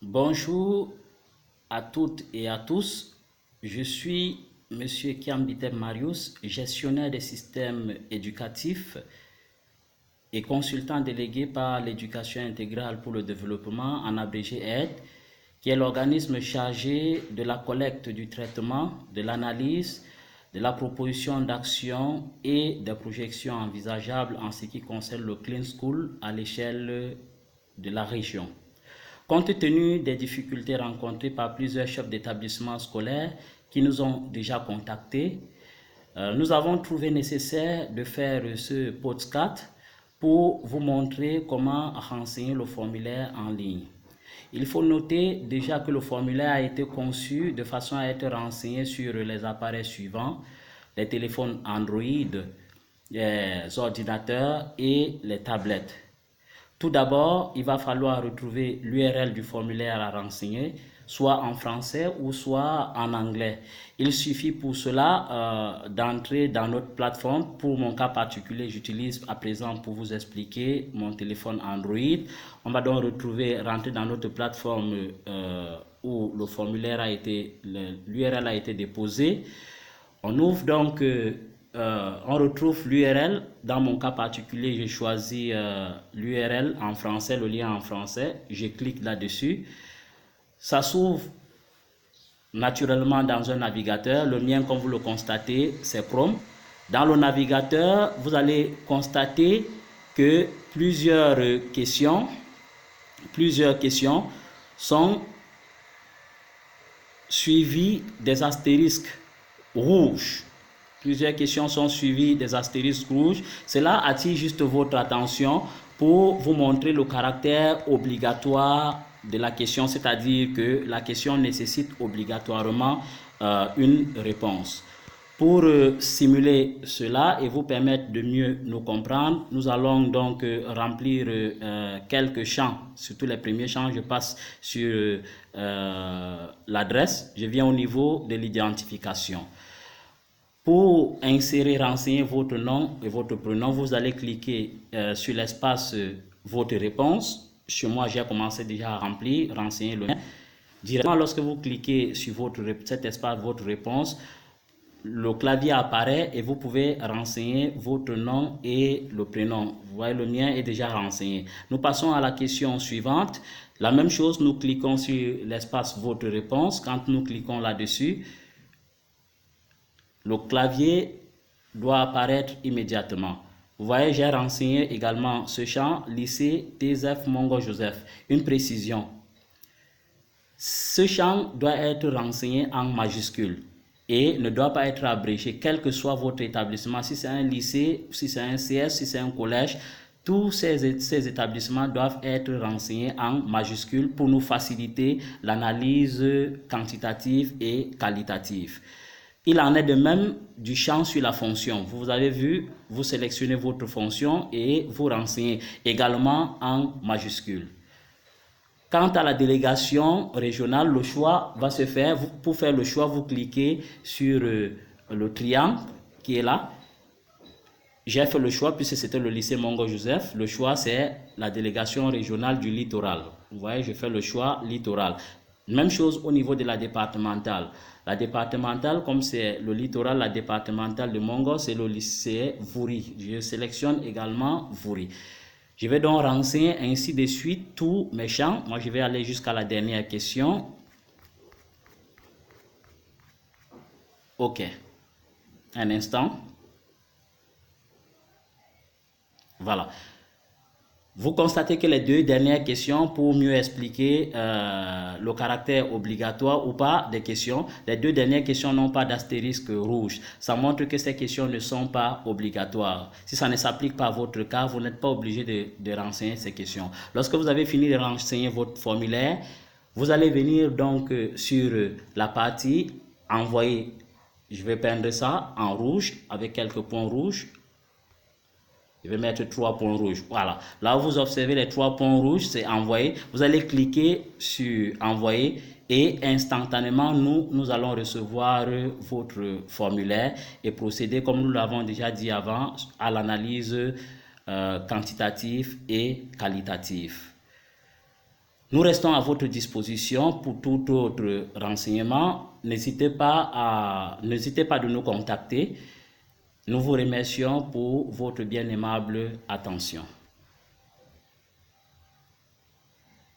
Bonjour à toutes et à tous. Je suis Monsieur Kiambitem Marius, gestionnaire des systèmes éducatifs et consultant délégué par l'Éducation intégrale pour le développement, en abrégé AIDE, qui est l'organisme chargé de la collecte du traitement, de l'analyse, de la proposition d'action et des projections envisageables en ce qui concerne le Clean School à l'échelle de la région. Compte tenu des difficultés rencontrées par plusieurs chefs d'établissement scolaires qui nous ont déjà contactés, nous avons trouvé nécessaire de faire ce podcast pour vous montrer comment renseigner le formulaire en ligne. Il faut noter déjà que le formulaire a été conçu de façon à être renseigné sur les appareils suivants: les téléphones Android, les ordinateurs et les tablettes. Tout d'abord, il va falloir retrouver l'URL du formulaire à renseigner, soit en français ou soit en anglais. Il suffit pour cela d'entrer dans notre plateforme. Pour mon cas particulier, j'utilise à présent pour vous expliquer mon téléphone Android. On va donc rentrer dans notre plateforme où le formulaire a été, l'URL a été déposé. On ouvre donc, on retrouve l'URL. Dans mon cas particulier, j'ai choisi l'URL en français, le lien en français. Je clique là-dessus. Ça s'ouvre naturellement dans un navigateur. Le mien, comme vous le constatez, c'est Chrome. Dans le navigateur, vous allez constater que plusieurs questions sont suivies des astérisques rouges. Plusieurs questions sont suivies des astérisques rouges. Cela attire juste votre attention pour vous montrer le caractère obligatoire de la question, c'est-à-dire que la question nécessite obligatoirement une réponse. Pour simuler cela et vous permettre de mieux nous comprendre, nous allons donc remplir quelques champs. Surtout les premiers champs, je passe sur l'adresse. Je viens au niveau de l'identification. Pour insérer, renseigner votre nom et votre prénom, vous allez cliquer sur l'espace votre réponse. Chez moi, j'ai commencé déjà à remplir, renseigner le mien. Directement, lorsque vous cliquez sur cet espace votre réponse, le clavier apparaît et vous pouvez renseigner votre nom et le prénom. Vous voyez, le mien est déjà renseigné. Nous passons à la question suivante. La même chose, nous cliquons sur l'espace votre réponse. Quand nous cliquons là-dessus, le clavier doit apparaître immédiatement. Vous voyez, j'ai renseigné également ce champ, lycée TZF Mongo Joseph. Une précision. Ce champ doit être renseigné en majuscule et ne doit pas être abrégé, quel que soit votre établissement. Si c'est un lycée, si c'est un CS, si c'est un collège, tous ces établissements doivent être renseignés en majuscule pour nous faciliter l'analyse quantitative et qualitative. Il en est de même du champ sur la fonction. Vous avez vu, vous sélectionnez votre fonction et vous renseignez également en majuscule. Quant à la délégation régionale, le choix va se faire. Pour faire le choix, vous cliquez sur le triangle qui est là. J'ai fait le choix puisque c'était le lycée Mongo Joseph. Le choix, c'est la délégation régionale du littoral. Vous voyez, je fais le choix littoral. Même chose au niveau de la départementale. La départementale, comme c'est le littoral, la départementale de Mongo, c'est le lycée Vouri. Je sélectionne également Vouri. Je vais donc renseigner ainsi de suite tous mes champs. Moi, je vais aller jusqu'à la dernière question. OK. Un instant. Voilà. Vous constatez que les deux dernières questions, pour mieux expliquer le caractère obligatoire ou pas des questions, les deux dernières questions n'ont pas d'astérisque rouge. Ça montre que ces questions ne sont pas obligatoires. Si ça ne s'applique pas à votre cas, vous n'êtes pas obligé de renseigner ces questions. Lorsque vous avez fini de renseigner votre formulaire, vous allez venir donc sur la partie envoyer. Je vais peindre ça en rouge avec quelques points rouges. Je vais mettre 3 points rouges. Voilà. Là où vous observez les 3 points rouges, c'est envoyer. Vous allez cliquer sur envoyer et instantanément, nous allons recevoir votre formulaire et procéder, comme nous l'avons déjà dit avant, à l'analyse quantitative et qualitative. Nous restons à votre disposition pour tout autre renseignement. N'hésitez pas de nous contacter. Nous vous remercions pour votre bien aimable attention.